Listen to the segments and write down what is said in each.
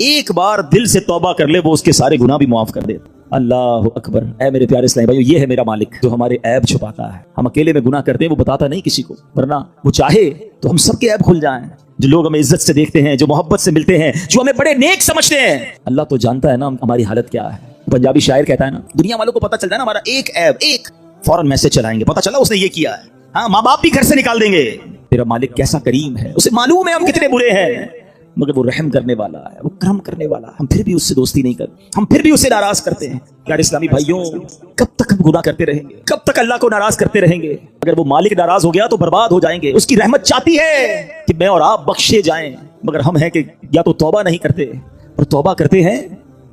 ایک بار دل سے توبہ کر لے وہ اس کے سارے گناہ بھی معاف کر دیتا۔ اللہ اکبر۔ اے میرے پیارے اسلامی بھائیو، یہ ہے میرا مالک جو ہمارے عیب چھپاتا ہے۔ ہم اکیلے میں گناہ کرتے ہیں، وہ بتاتا نہیں کسی کو، ورنہ وہ چاہے تو ہم سب کے عیب کھل جائیں۔ جو لوگ ہمیں عزت سے دیکھتے ہیں، جو محبت سے ملتے ہیں، جو ہمیں بڑے نیک سمجھتے ہیں، اللہ تو جانتا ہے نا ہماری حالت کیا ہے۔ پنجابی شاعر کہتا ہے نا، دنیا والوں کو پتہ چل جائے نا ہمارا ایک عیب، ایک فوراً میسج چلائیں گے، پتہ چلا اس نے یہ کیا ہے۔ ہاں، ماں باپ بھی گھر سے نکال دیں گے۔ میرا مالک کیسا کریم ہے، اسے معلوم ہے ہم کتنے برے ہیں، مگر وہ رحم کرنے والا ہے، وہ کرم کرنے والا ہے۔ ہم پھر بھی اس سے دوستی نہیں کرتے، ہم پھر بھی اسے ناراض کرتے ہیں۔ یار اسلامی بھائیوں، کب تک ہم گناہ کرتے رہیں گے؟ کب تک اللہ کو ناراض کرتے رہیں گے؟ اگر وہ مالک ناراض ہو گیا تو برباد ہو جائیں گے۔ اس کی رحمت چاہتی ہے کہ میں اور آپ بخشے جائیں، مگر ہم ہیں کہ یا تو توبہ نہیں کرتے، اور توبہ کرتے ہیں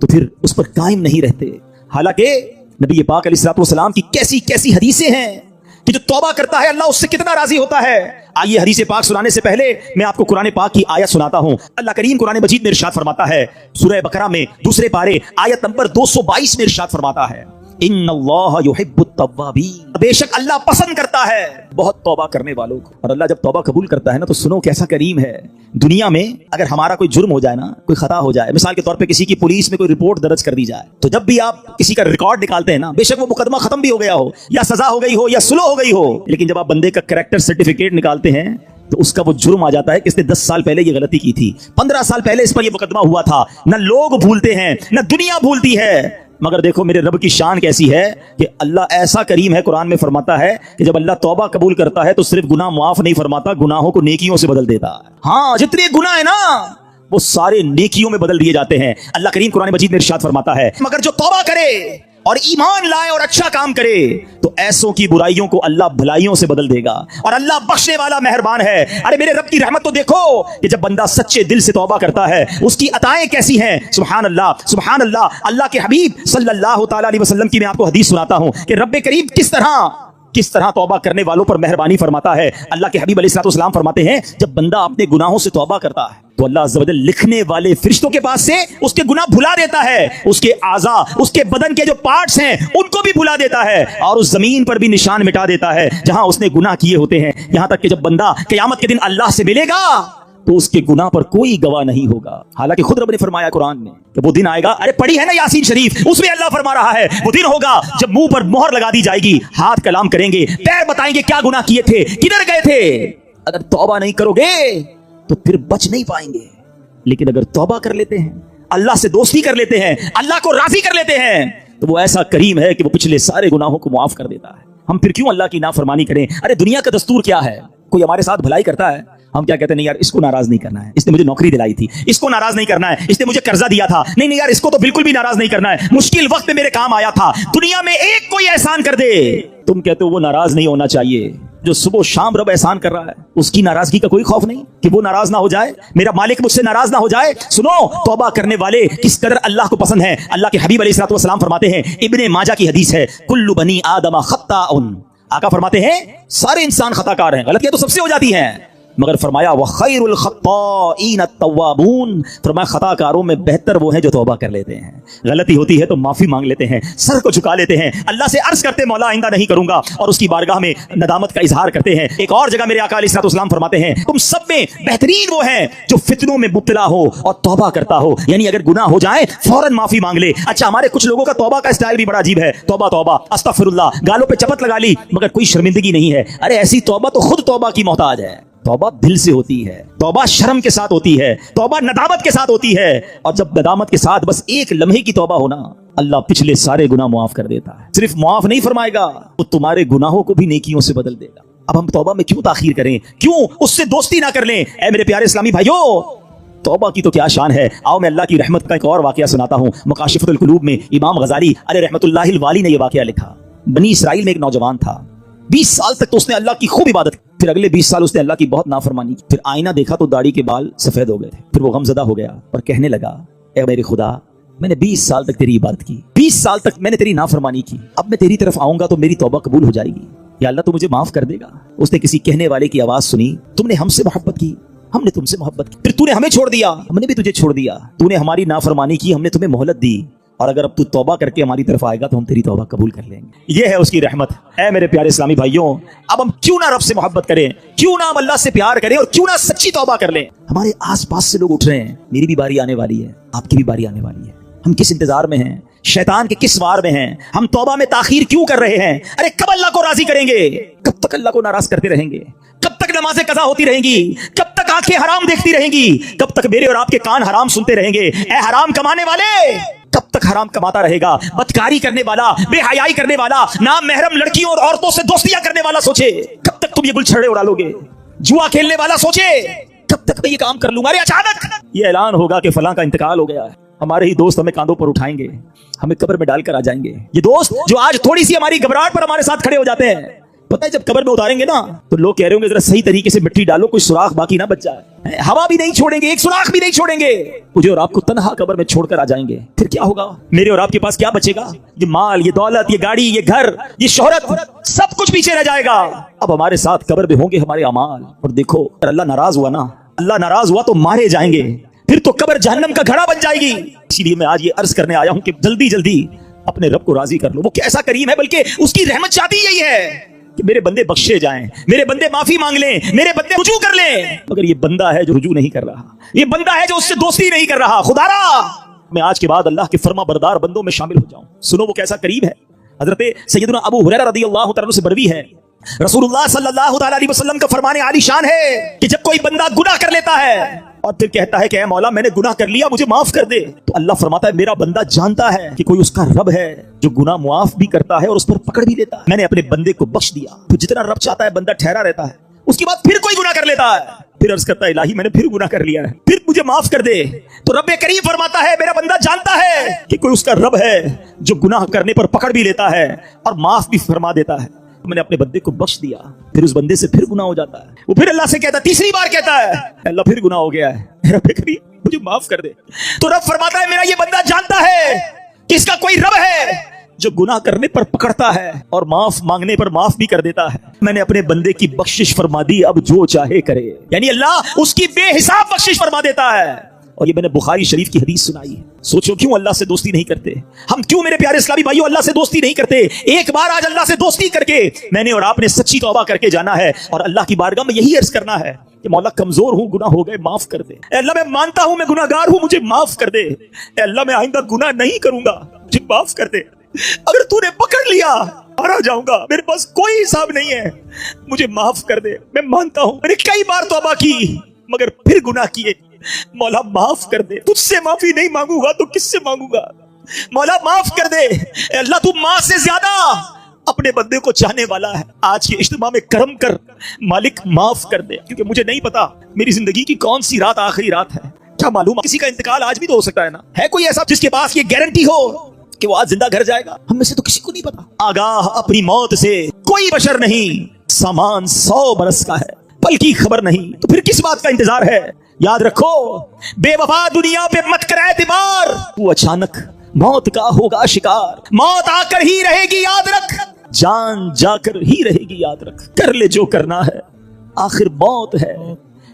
تو پھر اس پر قائم نہیں رہتے۔ حالانکہ نبی پاک علیہ الصلوۃ والسلام کی کیسی کیسی حدیثیں ہیں کہ جو توبہ کرتا ہے اللہ اس سے کتنا راضی ہوتا ہے۔ آئیے حدیث پاک سنانے سے پہلے میں آپ کو قرآن پاک کی آیت سناتا ہوں۔ اللہ کریم قرآن مجید میں ارشاد فرماتا ہے، سورہ بقرہ میں دوسرے پارے آیت نمبر 222 میں ارشاد فرماتا ہے، ان اللہ یحب التوابین، بے شک اللہ پسند کرتا ہے بہت توبہ کرنے والوں کو۔ اور اللہ جب توبہ قبول کرتا ہے نا تو سنو کیسا کریم ہے۔ دنیا میں اگر ہمارا کوئی جرم ہو جائے نا، کوئی خطا ہو جائے، مثال کے طور پہ کسی کی پولیس میں کوئی رپورٹ درج کر دی جائے، تو جب بھی آپ کسی کا ریکارڈ نکالتے ہیں نا، بے شک وہ مقدمہ ختم بھی ہو گیا ہو، یا سزا ہو گئی ہو، یا سلو ہو گئی ہو، لیکن جب آپ بندے کا کریکٹر سرٹیفکیٹ نکالتے ہیں تو اس کا وہ جرم آ جاتا ہے کہ اس نے 10 سال پہلے یہ غلطی کی تھی، 15 سال پہلے اس پر یہ مقدمہ ہوا تھا۔ نہ لوگ بھولتے ہیں، نہ دنیا بھولتی ہے، مگر دیکھو میرے رب کی شان کیسی ہے کہ اللہ ایسا کریم ہے، قرآن میں فرماتا ہے کہ جب اللہ توبہ قبول کرتا ہے تو صرف گناہ معاف نہیں فرماتا، گناہوں کو نیکیوں سے بدل دیتا ہے۔ ہاں، جتنے گناہ ہیں نا وہ سارے نیکیوں میں بدل دیے جاتے ہیں۔ اللہ کریم قرآن مجید میں ارشاد فرماتا ہے، مگر جو توبہ کرے اور ایمان لائے اور اچھا کام کرے تو ایسوں کی برائیوں کو اللہ بھلائیوں سے بدل دے گا، اور اللہ بخشنے والا مہربان ہے۔ ارے میرے رب کی رحمت تو دیکھو کہ جب بندہ سچے دل سے توبہ کرتا ہے اس کی عطائیں کیسی ہیں۔ سبحان اللہ، سبحان اللہ۔ اللہ کے حبیب صلی اللہ تعالی علیہ وسلم کی میں آپ کو حدیث سناتا ہوں کہ رب کریم کس طرح توبہ کرنے والوں پر مہربانی فرماتا ہے۔ اللہ کے حبیب علیہ الصلوۃ والسلام فرماتے ہیں، جب بندہ اپنے گناہوں سے توبہ کرتا ہے تو اللہ عز و جل لکھنے والے فرشتوں کے پاس سے اس کے گناہ بھلا دیتا ہے، اس کے اعضاء، اس کے بدن کے جو پارٹس ہیں ان کو بھی بھلا دیتا ہے، اور اس زمین پر بھی نشان مٹا دیتا ہے جہاں اس نے گناہ کیے ہوتے ہیں، یہاں تک کہ جب بندہ قیامت کے دن اللہ سے ملے گا تو اس کے گناہ پر کوئی گواہ نہیں ہوگا۔ حالانکہ خود رب نے فرمایا قرآن میں کہ وہ دن آئے گا، ارے پڑھی ہے نا یاسین شریف، اس میں اللہ فرما رہا ہے وہ دن ہوگا جب منہ پر مہر لگا دی جائے گی، ہاتھ کلام کریں گے، پیر بتائیں گے کیا گناہ کیے تھے، کدھر گئے تھے۔ اگر توبہ نہیں کرو گے تو پھر بچ نہیں پائیں گے، لیکن اگر توبہ کر لیتے ہیں، اللہ سے دوستی کر لیتے ہیں، اللہ کو راضی کر لیتے ہیں، تو وہ ایسا کریم ہے کہ وہ پچھلے سارے گناہوں کو معاف کر دیتا ہے۔ ہم پھر کیوں اللہ کی نافرمانی کریں؟ ارے دنیا کا دستور کیا ہے، کوئی ہمارے ساتھ بھلائی کرتا ہے، ہم کیا کہتے ہیں، نہیں یار اس کو ناراض نہیں کرنا ہے، اس نے مجھے نوکری دلائی تھی، اس کو ناراض نہیں کرنا ہے، اس نے مجھے قرضہ دیا تھا، نہیں یار اس کو تو بالکل بھی ناراض نہیں کرنا ہے، مشکل وقت میں میرے کام آیا تھا۔ دنیا میں ایک کوئی احسان کر دے، تم کہتے ہو وہ ناراض نہیں ہونا چاہیے۔ جو صبح و شام رب احسان کر رہا ہے اس کی ناراضگی کا کوئی خوف نہیں کہ وہ ناراض نہ ہو جائے، میرا مالک مجھ سے ناراض نہ ہو جائے۔ سنو توبہ کرنے والے کس قدر اللہ کو پسند ہیں۔ اللہ کے حبیب علیہ الصلوۃ والسلام فرماتے ہیں، ابن ماجہ کی حدیث ہے، کل بنی آدم خطاء، آقا فرماتے ہیں سارے انسان خطا کار ہیں، غلطیاں تو سب سے ہو جاتی ہیں، مگر فرمایا وخیر الخطائین التوابون، فرمایا خطا کاروں میں بہتر وہ ہیں جو توبہ کر لیتے ہیں، غلطی ہوتی ہے تو معافی مانگ لیتے ہیں، سر کو جھکا لیتے ہیں، اللہ سے عرض کرتے مولا آئندہ نہیں کروں گا، اور اس کی بارگاہ میں ندامت کا اظہار کرتے ہیں۔ ایک اور جگہ میرے آقا علیہ الصلوۃ والسلام فرماتے ہیں، تم سب میں بہترین وہ ہیں جو فتنوں میں مبتلا ہو اور توبہ کرتا ہو، یعنی اگر گناہ ہو جائے فوراً معافی مانگ لے۔ اچھا ہمارے کچھ لوگوں کا توبہ کا اسٹائل بھی بڑا عجیب ہے، توبہ توبہ استغفر اللہ، گالوں پہ چپت لگا لی مگر کوئی شرمندگی نہیں ہے۔ ارے ایسی توبہ تو خود توبہ کی محتاج ہے۔ توبہ دل سے ہوتی ہے، توبہ شرم کے ساتھ ہوتی ہے، توبہ ندامت کے ساتھ ہوتی ہے، اور جب ندامت کے ساتھ بس ایک لمحے کی توبہ ہونا، اللہ پچھلے سارے گناہ معاف کر دیتا ہے۔ صرف معاف نہیں فرمائے گا، وہ تمہارے گناہوں کو بھی نیکیوں سے بدل دے گا۔ اب ہم توبہ میں کیوں تاخیر کریں، کیوں اس سے دوستی نہ کر لیں؟ اے میرے پیارے اسلامی بھائیوں، توبہ کی تو کیا شان ہے۔ آؤ میں اللہ کی رحمت کا ایک اور واقعہ سناتا ہوں۔ مکاشفۃ القلوب میں امام غزالی علیہ رحمۃ اللہ الوالی نے یہ واقعہ لکھا۔ بنی اسرائیل میں ایک نوجوان تھا، 20 سال تک تو اس نے اللہ کی خوب عبادت کی، پھر اگلے 20 سال اس نے اللہ کی بہت نافرمانی کی، پھر آئینہ دیکھا تو داڑھی کے بال سفید ہو گئے تھے، پھر وہ غمزدہ ہو گیا اور کہنے لگا، اے میرے خدا، میں نے 20 سال تک تیری عبادت کی، 20 سال تک میں نے تیری نافرمانی کی، اب میں تیری طرف آؤں گا تو میری توبہ قبول ہو جائے گی، یا اللہ تو مجھے معاف کر دے گا۔ اس نے کسی کہنے والے کی آواز سنی، تم نے ہم سے محبت کی، ہم نے تم سے محبت کی، پھر تو نے ہمیں چھوڑ دیا، ہم نے بھی تجھے چھوڑ دیا، تو نے ہماری نافرمانی کی، ہم نے تمہیں مہلت دی، اور اگر اب تو توبہ کر کے ہماری طرف آئے گا تو ہم تیری توبہ قبول کر لیں گے. یہ ہے اس کی رحمت. اے میرے پیارے اسلامی بھائیوں، اب ہم کیوں نہ رب سے محبت کریں، کیوں نہ ہم اللہ سے پیار کریں، اور کیوں نہ سچی توبہ کر لیں. ہمارے آس پاس سے لوگ اٹھ رہے ہیں، میری بھی باری آنے والی ہے، آپ کی بھی باری آنے والی ہے. ہم کس انتظار میں ہیں؟ شیطان کے کس وار میں ہیں؟ ہم توبہ میں تاخیر کیوں کر رہے ہیں؟ ارے کب اللہ کو راضی کریں گے؟ کب تک اللہ کو ناراض کرتے رہیں گے؟ کب تک نمازیں قضا ہوتی رہیں گی؟ کب تک آنکھیں حرام دیکھتی رہیں گی؟ کب تک میرے اور آپ کے کان حرام سنتے رہیں گے؟ اے حرام کمانے والے، کب تک حرام کماتا رہے گا؟ بدکاری کرنے والا، بے حیائی کرنے والا، نام محرم لڑکیوں اور عورتوں سے دوستیاں کرنے والا سوچے کب تک تم یہ گل چھڑے اڑا لو گے؟ جوا کھیلنے والا سوچے کب تک میں یہ کام کر لوں گا؟ ارے اچانک یہ اعلان ہوگا کہ فلاں کا انتقال ہو گیا ہے، ہمارے ہی دوست ہمیں کاندھوں پر اٹھائیں گے، ہمیں قبر میں ڈال کر آ جائیں گے. یہ دوست جو آج تھوڑی سی ہماری گھبراہٹ پر ہمارے ساتھ کھڑے ہو جاتے ہیں، پتہ ہے جب قبر میں اتاریں گے نا تو لوگ کہہ رہے ہوں گے ذرا صحیح طریقے سے مٹی ڈالو، کوئی سوراخ باقی نہ بچ جائے. ہوا بھی نہیں چھوڑیں گے، ایک سوراخ بھی نہیں چھوڑیں گے. مجھے اور آپ کو تنہا قبر میں چھوڑ کر آ جائیں گے. پھر کیا ہوگا؟ میرے اور آپ کے پاس کیا بچے گا؟ یہ مال، یہ دولت، یہ گاڑی، یہ گھر، یہ شہرت، سب کچھ پیچھے رہ جائے گا. اب ہمارے ساتھ قبر میں ہوں گے ہمارے اعمال. اور دیکھو اگر اللہ ناراض ہوا نا، اللہ ناراض ہوا تو مارے جائیں گے، پھر تو قبر جہنم کا گھڑا بن جائے گی. اسی لیے میں آج یہ عرض کرنے آیا ہوں کہ جلدی جلدی اپنے رب کو راضی کر لو. وہ کیسا کریم ہے، بلکہ اس کی رحمت چاہتی یہی ہے کہ میرے بندے بخشے جائیں، میرے بندے معافی مانگ لیں، میرے بندے رجوع کر لیں. مگر یہ بندہ ہے جو رجوع نہیں کر رہا، یہ بندہ ہے جو اس سے دوستی نہیں کر رہا. خدا را میں آج کے بعد اللہ کے فرما بردار بندوں میں شامل ہو جاؤں. سنو وہ کیسا قریب ہے. حضرت سیدنا ابو ہریرہ رضی اللہ تعالیٰ عنہ سے بروی ہے، رسول اللہ صلی اللہ تعالیٰ علیہ وسلم کا فرمان عالی شان ہے کہ جب کوئی بندہ گناہ کر لیتا ہے اور پھر کہتا ہے کہ اے مولا میں نے گناہ کر لیا، مجھے معاف کر دے، تو اللہ فرماتا ہے میرا بندہ جانتا ہے کہ کوئی اس کا رب ہے جو گناہ معاف بھی کرتا ہے اور اس پر پکڑ بھی لیتا ہے. میں نے اپنے بندے کو بخش دیا. تو جتنا رب چاہتا ہے بندہ ٹھہرا رہتا ہے، اس کے بعد پھر کوئی گناہ کر لیتا ہے، پھر عرض کرتا ہے الہی میں نے پھر گناہ کر لیا ہے، پھر مجھے معاف کر دے. تو رب کریم فرماتا ہے میرا بندہ جانتا ہے کہ کوئی اس کا رب ہے جو گناہ کرنے پر پکڑ بھی لیتا ہے اور معاف بھی فرما دیتا ہے. میں نے اپنے بندے کو بخش دیا، پھر اس بندے سے پھر گناہ ہو جاتا ہے. وہ پھر اللہ سے کہتا ہے، تیسری بار کہتا ہے اللہ پھر گناہ ہو گیا ہے، رب کریم مجھے معاف کر دے. تو رب فرماتا ہے میرا یہ بندہ جانتا ہے کہ اس کا کوئی رب ہے جو گناہ کرنے پر پکڑتا ہے اور معاف مانگنے پر معاف بھی کر دیتا ہے. میں نے اپنے بندے کی بخشش فرما دی، اب جو چاہے کرے. یعنی اللہ اس کی بے حساب بخشش فرما دیتا ہے. اور یہ میں نے بخاری شریف کی حدیث سنائی ہے. سوچو کیوں اللہ سے دوستی نہیں کرتے ہم؟ کیوں میرے پیارے اسلامی بھائیوں اللہ سے دوستی نہیں کرتے؟ ایک بار آج اللہ سے دوستی کر کے میں نے اور آپ نے سچی توبہ کر کے جانا ہے اور اللہ کی بارگاہ میں یہی عرض کرنا ہے کہ مولا کمزور ہوں، گناہ ہو گئے، معاف کر دے. اے اللہ میں مانتا ہوں میں گناہ گار ہوں، مجھے معاف کر دے. اے اللہ میں آئندہ گناہ نہیں کروں گا، مجھے معاف کر دے. اگر تو نے پکڑ لیا مارا جاؤں گا، میرے پاس کوئی حساب نہیں ہے، مجھے معاف کر دے. میں مانتا ہوں میں نے کئی بار توبہ کی مگر پھر گناہ کیے. مولا معاف کر دے. تجھ سے معافی نہیں مانگوں گا تو کس سے مانگوں گا؟ مولا معاف کر دے. اے اللہ تو ماں سے زیادہ اپنے بندے کو چاہنے والا ہے. آج کے اجتماع میں کرم کر مالک، معاف کر دے. کیونکہ مجھے نہیں پتا میری زندگی کی کون سی رات آخری رات ہے. کیا معلوم کسی کا انتقال آج بھی تو ہو سکتا ہے نا. ہے کوئی ایسا جس کے پاس یہ گارنٹی ہو کہ وہ آج زندہ گھر جائے گا؟ ہم میں سے تو کسی کو نہیں پتا. آگاہ اپنی موت سے کوئی بشر نہیں، سامان 100 برس کا ہے، پل کی خبر نہیں. تو پھر کس بات کا انتظار ہے؟ یاد رکھو بے وفا دنیا پہ مت کر اعتبار، وہ اچانک موت کا ہوگا شکار. موت آ کر ہی رہے گی یاد رکھ، جان جا کر ہی رہے گی یاد رکھ. کر لے جو کرنا ہے، آخر موت ہے،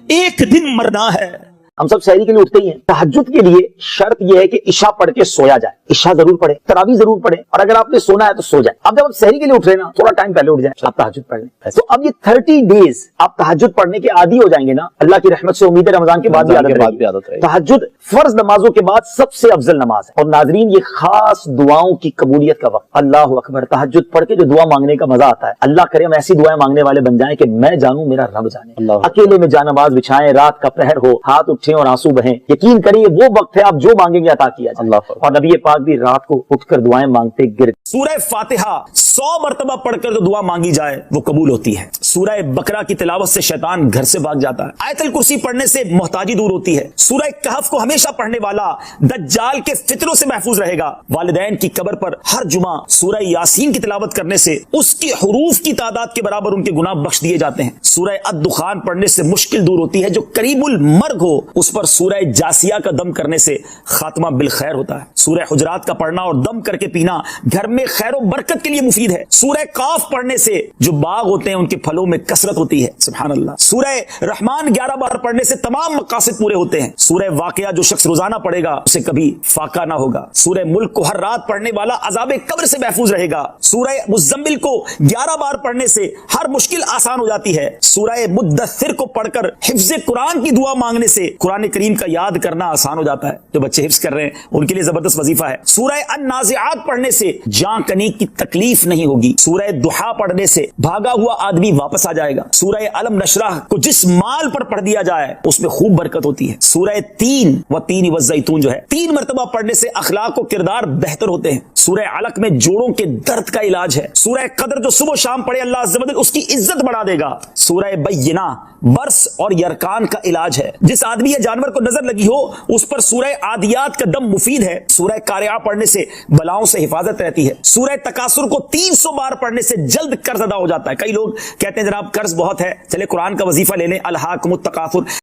ایک دن مرنا ہے. ہم سب سحری کے لیے اٹھتے ہی ہیں. تہجد کے لیے شرط یہ ہے کہ عشاء پڑھ کے سویا جائے. عشاء ضرور پڑھے، تراویح ضرور پڑھے، اور اگر آپ نے سونا ہے تو سو جائے. اب جب آپ سحری کے لیے اٹھ رہے ہیں نا، تھوڑا ٹائم پہلے اٹھ جائیں، آپ تہجد پڑھ لیں. تو اب یہ 30 ڈیز آپ تہجد پڑھنے کے عادی ہو جائیں گے نا. اللہ کی رحمت سے امید ہے رمضان کے بعد بھی عادت رہے. تہجد فرض نمازوں کے بعد سب سے افضل نماز ہے. اور ناظرین یہ خاص دعاؤں کی قبولیت کا وقت. اللہ اکبر. تہجد پڑھ کے جو دعا مانگنے کا مزہ آتا ہے، اللہ کرے ہم ایسی دعائیں مانگنے والے بن جائیں کہ میں جانوں میرا رب جانے. اکیلے میں جا نماز بچھائیں، رات کا پہر ہو، ہاتھ اٹھیں اور آنسو بہیں. یقین کریے وہ وقت ہے آپ جو مانگیں گے عطا کیا جائے. اور نبی پاک بھی رات کو اٹھ کر دعائیں مانگتے گر. سورہ فاتحہ 100 مرتبہ پڑھ کر جو دعا مانگی جائے وہ قبول ہوتی ہے. سورہ بقرہ کی تلاوت سے شیطان گھر سے بھاگ جاتا ہے. آیت الکرسی پڑھنے سے محتاجی دور ہوتی ہے. سورہ کہف کو ہمیشہ پڑھنے والا دجال کے فتنوں سے محفوظ رہے گا. والدین کی قبر پر ہر جمعہ سورہ یاسین کی تلاوت کرنے سے اس کی حروف کی تعداد کے برابر ان کے گناہ بخش دیے جاتے ہیں. سورہ الدخان پڑھنے سے مشکل دور ہوتی ہے. جو قریب المرگ ہو اس پر سورہ جاسیہ کا دم کرنے سے خاتمہ بالخیر ہوتا ہے. سورہ حجرات کا پڑھنا اور دم کر کے پینا گھر میں خیر و برکت کے لیے مفید ہے. سورہ قاف پڑھنے سے جو باغ ہوتے ہیں ان کے پھلوں میں کثرت ہوتی ہے. سبحان اللہ. سورہ رحمان 11 بار پڑھنے سے تمام مقاصد پورے ہوتے ہیں. سورہ واقعہ جو شخص روزانہ پڑھے گا اسے کبھی فاقہ نہ ہوگا. سورہ ملک کو ہر رات پڑھنے والا عذاب قبر سے محفوظ رہے گا. سورہ مزمل کو 11 بار پڑھنے سے ہر مشکل آسان ہو جاتی ہے. سورہ مدثر کو پڑھ کر حفظ قرآن کی دعا مانگنے سے قرآن کریم کا یاد کرنا آسان ہو جاتا ہے. جو بچے حفظ کر رہے ہیں ان کے لیے زبردست وظیفہ ہے. سورہ النازعات پڑھنے سے جان کنی کی تکلیف نہیں ہوگی. سورہ ضحیٰ پڑھنے سے بھاگا ہوا آدمی واپس آ جائے گا. سورہ علم نشرح کو جس مال پر پڑھ دیا جائے اس میں خوب برکت ہوتی ہے. سورہ تین والزیتون جو ہے 3 مرتبہ پڑھنے سے اخلاق و کردار بہتر ہوتے ہیں. سورہ علق میں جوڑوں کے درد کا علاج ہے. سورہ قدر جو صبح و شام پڑھے اللہ عز و جل اس کی عزت بڑھا دے گا. سورہ بینہ برس اور یرکان کا علاج ہے. جس آدمی یا جانور کو نظر لگی ہو اس پر سورہ عادیات کا دم مفید ہے. سورہ قارعہ پڑھنے سے بلاؤں سے حفاظت رہتی ہے. سورہ تکاثر کو 300 بار پڑھنے سے جلد قرض ادا ہو جاتا ہے. کئی لوگ کہتے ہیں جناب قرض بہت ہے، چلے قرآن کا وظیفہ لے لیں، الہاکم التکاثر.